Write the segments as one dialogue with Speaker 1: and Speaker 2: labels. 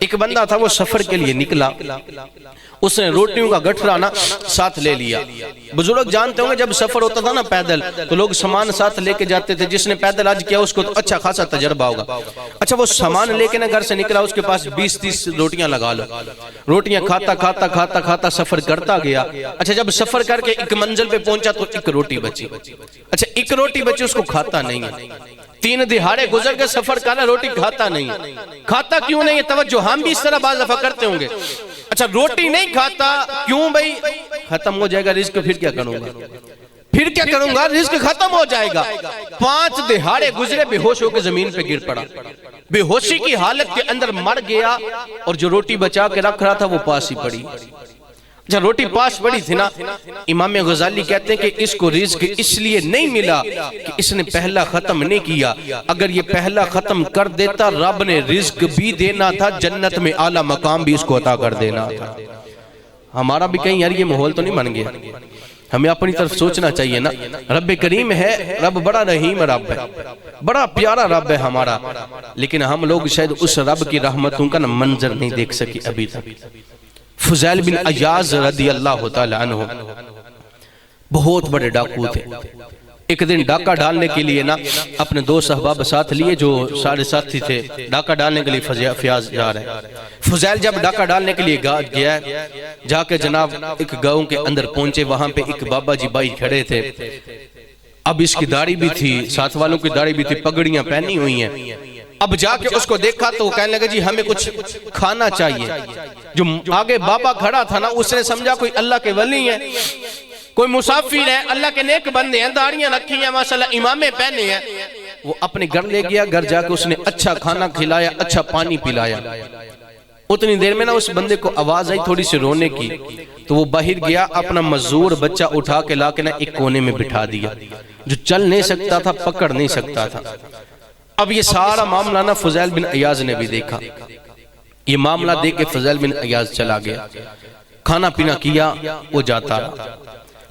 Speaker 1: ایک بندہ تھا وہ سفر کے لیے نکلا، اس نے روٹیوں کا گٹھرا نا ساتھ لے لیا۔ بزرگ جانتے ہوں گے جب سفر ہوتا تھا نا پیدل تو لوگ سامان ساتھ لے کے جاتے تھے، جس نے پیدل آج کیا اس کو اچھا خاصا تجربہ ہوگا۔ اچھا وہ سامان لے کے نا گھر سے نکلا، اس کے پاس 20-30 روٹیاں لگا لو، روٹیاں کھاتا سفر کرتا گیا۔ اچھا جب سفر کر کے ایک منزل پہ پہنچا تو ایک روٹی بچی، اچھا ایک روٹی بچی، اس کو کھاتا نہیں ہے۔ 3 دہاڑے گزر کے سفر کرنا، روٹی کھاتا نہیں ہے۔ کھاتا کیوں نہیں ہے؟ توجہ، ہم بھی اس طرح بعض دفعہ کرتے ہوں گے۔ اچھا روٹی نہیں کھاتا کیوں بھائی؟ ختم ہو جائے گا رزق، پھر کیا کروں گا؟ پھر کیا کروں گا؟ رزق ختم ہو جائے گا۔ 5 دہاڑے گزرے، بے ہوش ہو کے زمین پہ گر پڑا، بے ہوشی کی حالت کے اندر مر گیا، اور جو روٹی بچا کے رکھ رہا تھا وہ پاس ہی پڑی۔ جب روٹی پاس پڑی تھی نا، امام غزالی کہتے ہیں کہ اس کو رزق اس لیے نہیں ملا کہ اس نے پہلا ختم نہیں کیا، اگر یہ پہلا ختم کر دیتا رب نے رزق بھی دینا تھا، جنت میں اعلیٰ مقام بھی اس کو عطا کر دینا تھا۔ ہمارا بھی کہیں یار یہ ماحول تو نہیں بن گیا؟ ہمیں اپنی طرف سوچنا چاہیے نا۔ رب کریم ہے، رب بڑا رحیم رب ہے، بڑا پیارا رب ہے ہمارا، لیکن ہم لوگ شاید اس رب کی رحمتوں کا منظر نہیں دیکھ سکے ابھی تک۔ فضیل بن عیاض رضی اللہ تعالی عنہ بہت بڑے ڈاکو تھے۔ ایک دن ڈاکہ ڈالنے کے لیے نا اپنے 2 صحابہ ساتھ لیے جو سارے ساتھی تھے، ڈاکہ ڈالنے کے لیے فیاض جا رہے ہیں۔ فضیل جب ڈاکہ ڈالنے کے لیے گیا، جا کے جناب ایک گاؤں کے اندر پہنچے، وہاں پہ ایک بابا جی بھائی کھڑے تھے۔ اب اس کی داڑھی بھی تھی، ساتھ والوں کی داڑھی بھی تھی، پگڑیاں پہنی ہوئی ہیں۔ اب جا کے اس کو دیکھا تو وہ کہنے لگا جی ہمیں کچھ کھانا چاہیے۔ جو آگے بابا کھڑا تھا نا، اس نے سمجھا کوئی اللہ کے ولی ہیں، کوئی مسافر ہے، اللہ کے نیک بندے ہیں، داڑیاں رکھی ہیں ماشاءاللہ، امامے پہنے ہیں۔ وہ اپنے گھر لے گیا، گھر جا کے اس نے اچھا کھانا کھلایا، اچھا پانی پلایا۔ اتنی دیر میں نا اس بندے کو آواز آئی تھوڑی سی رونے کی، تو وہ باہر گیا، اپنا مزدور بچہ اٹھا کے لا کے نا ایک کونے میں بٹھا دیا، جو چل نہیں سکتا تھا، پکڑ نہیں سکتا تھا۔ اب یہ سارا معاملہ نا فضیل بن عیاض نے بھی دیکھا۔ یہ معاملہ دیکھ کے فضیل بن عیاض چلا گیا، کھانا پینا کیا، وہ جاتا رہا۔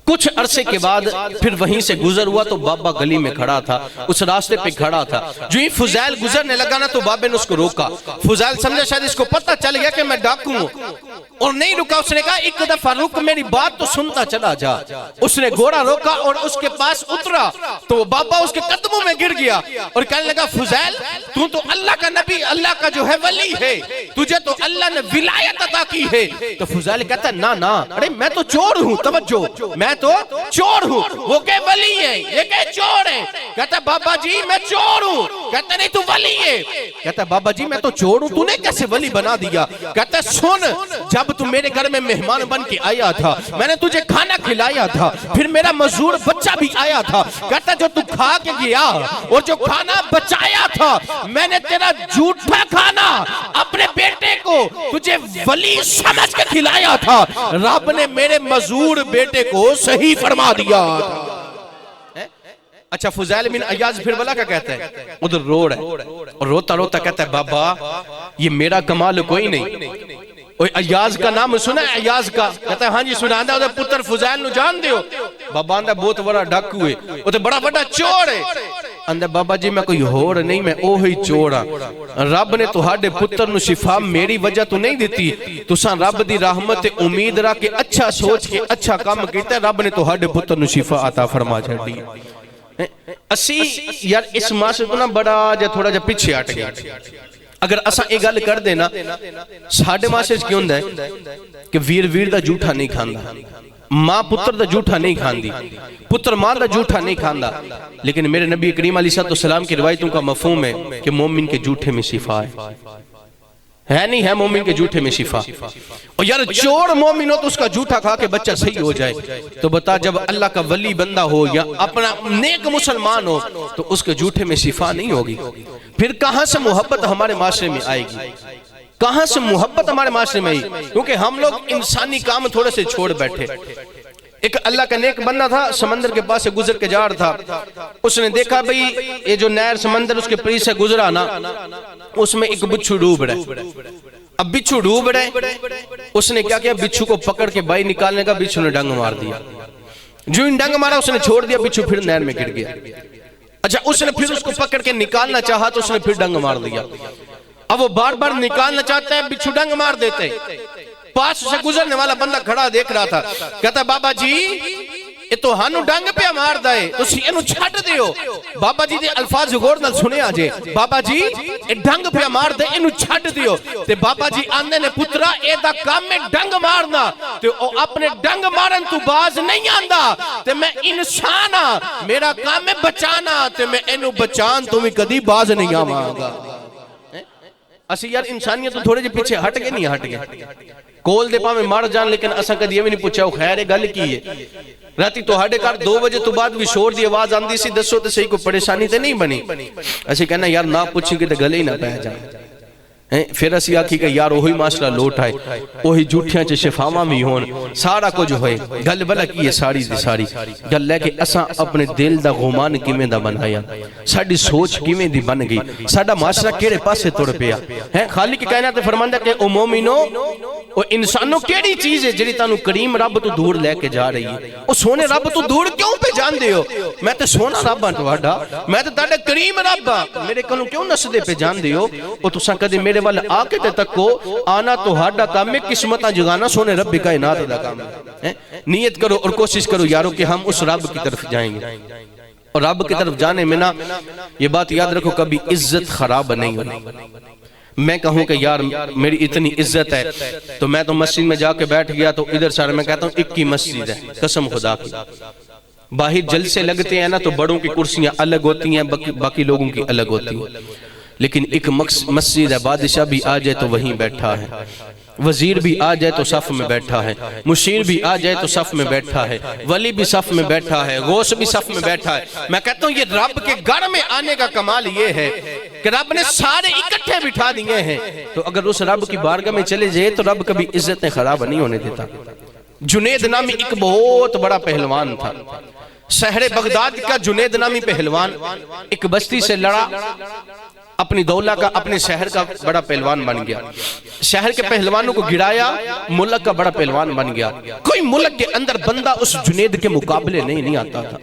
Speaker 1: کچھ عرصے کے بعد پھر وہیں سے گزر ہوا تو بابا گلی میں کھڑا تھا، اس راستے پہ کھڑا تھا۔ جو ہی فضیل گزرنے لگا نا تو بابے نے اس کو روکا۔ فضیل سمجھا شاید اس کو پتہ چل گیا کہ میں ڈاکو ہوں، اور نہیں رکا۔ اس نے کہا ایک دفعہ رک، میری بات تو سنتا چلا جا۔ اس نے گھوڑا روکا اور اس کے پاس اترا تو بابا اس کے قدموں میں گر گیا اور کہنے لگا فضیل تو اللہ کا نبی، اللہ کا جو ہے ولی ہے، تجھے تو اللہ نے ولایت عطا کی ہے۔ تو فضیل کہتا ہے نا نا، ارے میں تو چور ہوں، توجہ، میں تو چور ہوں، وہ کہ ولی ہے، یہ کہ چور ہے۔ کہتا ہے بابا جی میں چور ہوں۔ کہتا ہے نہیں تو ولی ہے۔ کہتا ہے بابا جی میں تو چور ہوں، تو نے کیسے ولی بنا دیا؟ کہتا ہے سن، جب تو میرے گھر میں مہمان بن کے آیا تھا، میں نے تجھے کھانا کھلایا تھا، پھر میرا مزدور بچہ بھی آیا تھا۔ کہتا ہے جو تو کھا کے گیا اور جو کھانا بچایا تھا، میں نے تیرا جھوٹا کھانا اپنے بیٹے کو تجھے ولی سمجھ کے کھلایا تھا، رب نے میرے مزدور بیٹے کو صحیح فرما دیا۔ اچھا فضیل بن عیاض پھر بلا کیا کہتا ہے؟ ادھر روڑ ہے اور روتا روتا کہتا ہے بابا یہ میرا کمال کوئی نہیں۔ عیاض کا نام سنا ہے؟ عیاض کا کہتا ہے ہاں جی سنا ہے، پتر فضیل نو جان دیو؟ بابا اندھا بہت بڑا ڈاکو ہے، وہ تو بڑا بڑا چور ہے۔ اندھا بابا جی میں کوئی ہور نہیں، میں اوہی چورا۔ رب نے تو ہاڑے پتر نو شفا میری وجہ تو نہیں دیتی، تو ساں رب دی رحمت امید رکھ کے اچھا سوچ کے اچھا کام کیتا ہے، رب نے تو ہاڑے پتر نو شفا عطا فرما چھڑی۔ اسی یار اس معاشرے کو نا بڑا جا تھوڑا جا پیچھے ہٹ گیا۔ اگر اسا ایک گل کر دینا ساڈے معاشرے کیوں ہوندا ہے کہ ویر دا جھوٹا نہیں کھاندا، ماں پتر دا جھوٹا نہیں کھاندی، پتر ماں دا جھوٹا نہیں کھاندا، لیکن میرے نبی کریم علیہ السلام کی روایتوں کا مفہوم ہے کہ مومن کے جھوٹے میں شفا ہے نہیں ہے، مومن کے جھوٹے میں شفا۔ اور یار چور مومن ہو تو اس کا جھوٹا کھا کے بچہ صحیح ہو جائے، تو بتا جب اللہ کا ولی بندہ ہو یا اپنا نیک مسلمان ہو تو اس کے جھوٹے میں شفا نہیں ہوگی۔ پھر کہاں سے محبت ہمارے معاشرے میں آئے گی؟ کہاں سے محبت ہمارے معاشرے میں آئی؟ کیونکہ ہم لوگ انسانی کام تھوڑے سے چھوڑ بیٹھے۔ ایک اللہ کا نیک بندہ تھا، سمندر کے پاس سے گزر کے جا رہا تھا، اس نے دیکھا بھئی یہ جو نہر سمندر اس کے پری سے گزرا نا، اس میں ایک بچھو ڈوب رہے۔ اب بچھو ڈوب رہے، اس نے کیا کیا، بچھو کو پکڑ کے بائی نکالنے کا، بچھو نے ڈنگ مار دیا۔ جو ان ڈنگ مارا اس نے چھوڑ دیا، بچھو پھر نہر میں گر گیا۔ اچھا اس نے پھر اس کو پکڑ کے نکالنا چاہا تو اس نے پھر ڈنگ مار دیا۔ اب وہ بار بار نکالنا چاہتا ہے، بچھو ڈنگ مار دیتے. پاس سے گزرنے والا بندہ کھڑا دیکھ رہا تھا، کہتا ہے بابا جی یہ تو ہانو ڈنگ پہ مار دائے، تو سی انو چھٹ دیو. بابا جی دے الفاظ غور نال سنے آجے، بابا جی یہ ڈنگ پہ مار دے، انو چھٹ دیو. تے بابا جی آندے نے پترا اے دا کام میں ڈنگ مارنا، تے او اپنے ڈنگ مارن تو باز نہیں آندا. تے میں انسانا، میرا کام میں بچانا، تے میں انو بچان تو بھی کدی باز نہیں آواں گا. اسی یار انسانیت تو تھوڑے جے پیچھے ہٹ گئے نہیں ہٹ گئے. کول دے پاں میں مار جان، لیکن اساں کدی یہ بھی نہیں پوچھا وہ خیر ہے گل کی ہے. راتی تو ہاڑے کار 2 بجے تو بعد بھی شور دی آواز آندی سی، دسو تے صحیح کوئی پریشانی تے نہیں بنی. ایسے کہنا یار نہ پوچھیں کہ تے گلے ہی نہ پہ جائیں. پھر اسی آکھی کہ یار وہی معاشرہ لوٹ آئے، وہی جھوٹیاں چے شفاواں بھی ہون، سارا کچھ ہوئے. گل بلا کی ہے ساری دی ساری گل ہے کہ اساں اپنے دل دا غمان کیویں دا بنایا، ساڈی سوچ کیویں دی بن گئی، ساڈا معاشرہ کیڑے پاسے تر پیا ہے. خالق کائنات فرماندا کہ او مومنو او انسانوں کیڑی چیز ہے جڑی تانوں کریم رب تو دور لے کے جا رہی ہے. او سونے رب تو دور کیوں پہ جان دے ہو؟ میں تے سونا رب ہاں تہاڈا، میں تے تہاڈا کریم رب ہاں، میرے کولوں کیوں نسدے پہ جان دے ہو؟ او تساں کدی میرے وال آ کے تے تکو، آنا تہاڈا کام ہے، قسمتاں جگانا سونے رب کائنات دا کام ہے. نیت کرو اور کوشش کرو یارو کہ ہم اس رب کی طرف جائیں گے. اور رب کی طرف جانے میں نا یہ بات یاد رکھو کبھی عزت خراب نہیں ہوتی. میں کہوں کہ یار میری اتنی عزت ہے تو میں تو مسجد میں جا کے بیٹھ گیا تو ادھر سارے میں کہتا ہوں 21 مسجد ہے، قسم خدا کی. باہر جلسے لگتے ہیں نا تو بڑوں کی کرسیاں الگ ہوتی ہیں، باقی لوگوں کی الگ ہوتی ہیں. لیکن ایک مسجد ہے، بادشاہ بھی آ جائے تو وہیں بیٹھا ہے، وزیر بھی آ جائے تو صف میں بیٹھا ہے، مشیر بھی آ جائے تو صف میں بیٹھا ہے، ولی بھی صف میں بیٹھا ہے، غوث بھی صف میں بیٹھا ہے. میں کہتا ہوں یہ رب کے گھر میں آنے کا کمال یہ ہے کہ رب نے سارے اکٹھے بٹھا دیے ہیں. تو اگر اس رب کی بارگاہ میں چلے جائے تو رب کبھی عزتیں خراب نہیں ہونے دیتا. جنید نامی ایک بہت بڑا پہلوان تھا، شہر بغداد کا جنید نامی پہلوان ایک بستی سے لڑا، اپنی دولہ کا اپنے شہر کا بڑا پہلوان بن گیا. شہر کے پہلوانوں کو گرایا، ملک کا بڑا پہلوان بن گیا. کوئی ملک کے اندر بندہ اس جنید کے مقابلے نہیں آتا تھا.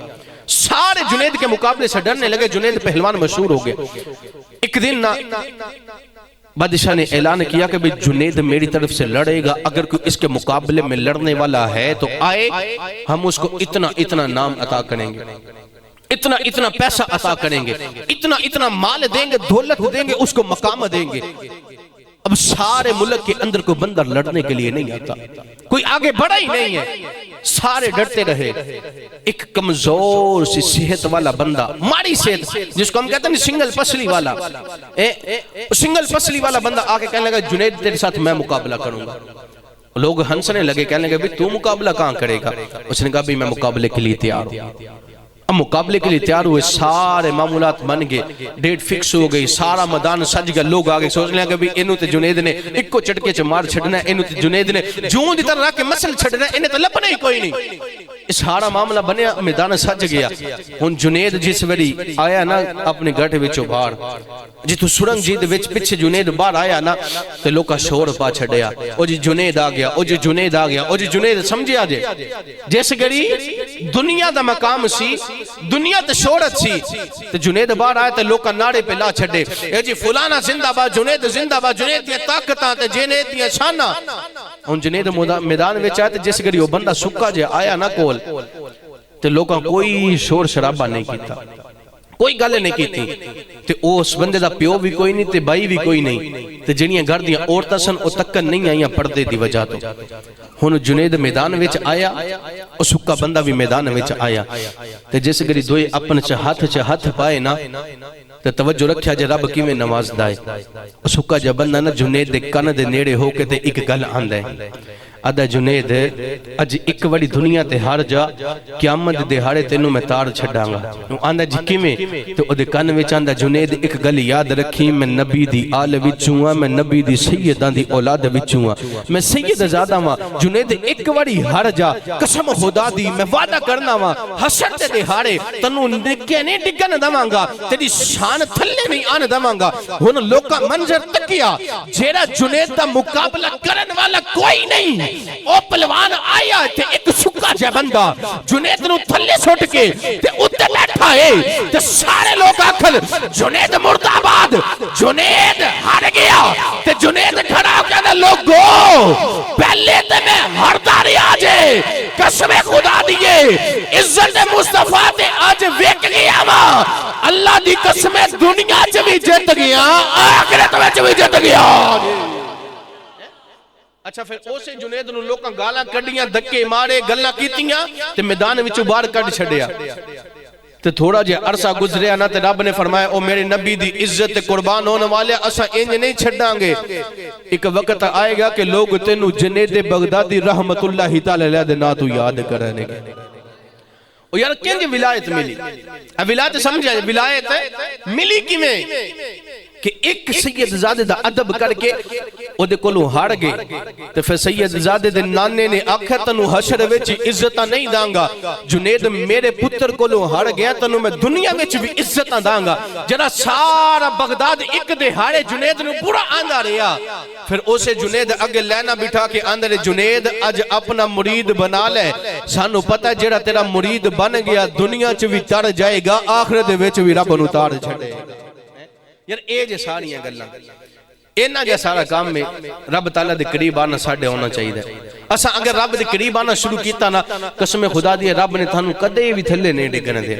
Speaker 1: سارے جنید کے مقابلے سے ڈرنے لگے. جنید پہلوان مشہور ہو گئے. ایک دن بادشاہ نے اعلان کیا کہ جنید میری طرف سے لڑے گا، اگر کوئی اس کے مقابلے میں لڑنے والا ہے تو آئے، ہم اس کو اتنا نام عطا کریں گے، اتنا پیسہ عطا کریں گے، اتنا مال دیں گے، دولت دیں گے، اس کو مقام دیں گے. اب سارے ملک کے اندر کوئی بندر لڑنے کے لیے نہیں آتا، کوئی آگے بڑھا ہی نہیں ہے، سارے ڈرتے رہے. ایک کمزور سی صحت والا بندہ، ماری صحت جس کو ہم کہتے ہیں سنگل پسلی والا، سنگل پسلی والا بندہ آگے کہنے لگا جنید تیرے ساتھ میں مقابلہ کروں گا. لوگ ہنسنے لگے، کہنے لگے بھی تو مقابلہ کہاں کرے گا؟ اس نے کہا بھی میں مقابلے کے لیے تیار ہوں. اب مقابلے کے لیے تیار ہوئے، سارے معمولات بن گئے، ڈیٹ فکس ہو گئی، سارا میدان سج گیا. لوگ آگے سوچ لیں کہ بھی انہوں تے جنید نے ایک کو چٹکے چ مار چھڑنا ہے، انہوں تے جنید نے جون دی طرح کے مسل چھڑنا ہے، انہیں تو لپنا ہی کوئی نہیں. سارا معاملہ بنیا، میدان سج گیا. ہن جنید جس ویری آیا نا اپنے گھٹ وچوں باہر، جی تو سرنگ جی دے وچ پیچھے جنید باہر آیا نا تے لوکا شور پا چھڑیا، او جی جنید آ گیا، او جی جنید آ گیا، او جی جنید سمجھیا جے. جیسے گڑی دنیا دا مقام سی، دنیا تے شہرت سی، تے جنید باہر آیا تے لوکا ناڑے پہ لا چھڑے، اے جی فلانا زندہ با، جنید زندہ با، جنید دیا طاقتاں تے جنید دیا شانہ. ان جنید میدان وچ آیا تے جیسے گڑی وہ بندہ سکا جے آیا نا کول تے لوکاں کوئی شور شرابہ نہیں کیتا، کوئی گالے نہیں کیتی. تے اس بندے دا پیو بھی کوئی نہیں تے بائی بھی کوئی نہیں تے جنیاں گھر دیاں عورتاں سن او تکن نہیں آئیاں پردے دی وجہ تو. ہن جنید میدان وچ آیا، او سکا بندہ بھی میدان وچ آیا تے جیسے گری دوئے اپنے چ ہاتھ پائے نا تے توجہ رکھیا جے رب کیویں نواز دائے. او سکا جا بندہ نا جنید دے کن دے نیڑے ہو کے تے ایک گل آندا ہے، آدھا جنید اج ایک وڑی دنیا تے ہار جا، قیامت دہاڑے تینوں میں تار چھڑاں گا. آندا جی کیویں؟ تے او دے کن وچ آندا جنید ایک گل یاد رکھی، میں نبی دی آل وچوں ہاں، میں نبی دی سیداں دی اولاد وچوں ہاں، میں سید زادہ ہاں. جنید ایک وڑی ہار جا، قسم خدا دی میں وعدہ کرنا وا، حشر تے دہاڑے تینوں نکے نہیں ڈگن دواں گا، تیری شان تھلے نہیں آن دواں گا. ہن لوکا منظر تکیا، جیڑا جنید دا مقابلہ کرن والا کوئی نہیں،
Speaker 2: او پہلوان آیا تے ایک سکا جہ بندہ جنید نو تھلے سٹ کے تے اتے بیٹھا ہے تے سارے لوگ آکھن جنید مرد آباد، جنید ہار گیا تے جنید کھڑا ہو کہنا لوگو پہلے تے میں ہرداری آجے قسم خدا دیئے عزت مصطفیٰ تے آج ویک گیا ماں اللہ دی قسم دنیا چوی جت گیا آخرت میں چوی جت گیا۔
Speaker 1: اچھا پھر اسے جنید نو لوکاں گالاں کڈیاں دھکے مارے گلاں کیتیاں تے میدان وچوں باہر کڈ چھڈیا تے تھوڑا جے عرصہ گزریا نا تے رب نے فرمایا او میرے نبی دی عزت قربان ہونے والے اسا انج نہیں چھڈاں گے، ایک وقت آئے گا کہ لوگ تینو جنید بغدادی رحمت اللہ تعالی علیہ دے نا تو یاد کرنے گے۔ او یار کنج ولایت ملی؟ ولایت سمجھا ولایت ملی کیویں کہ ایک سید زادے دا ادب کر کے او دے کولوں ہار گئے تے پھر سید زادے دے نانے نے آکھیا تنو حشر وچ عزتاں نہیں داں گا، جنید میرے پتر کولوں ہار گیا تنو میں دنیا وچ بھی عزتاں داں گا۔ جڑا سارا بغداد ایک دے ہارے جنید نو پورا آندا رہیا، پھر اسے جنید اگے لینا بٹھا کے آندے جنید اج اپنا مرید بنا لے، سانو پتہ جڑا تیرا مرید بن گیا دنیا چ بھی تر جائے گا آخرت دے وچ بھی رب نو تار چھڑے گا۔ یار اے جے ساریاں گلاں اینا جے سارا کام میں رب تعالیٰ دے قریب آنا ساڑھے ہونا چاہیے دے۔ اسا اگر رب دے قریب آنا شروع کیتا نا قسم خدا دی رب نے تھانو کدے بھی تھلے نہیں ڈگنے دے۔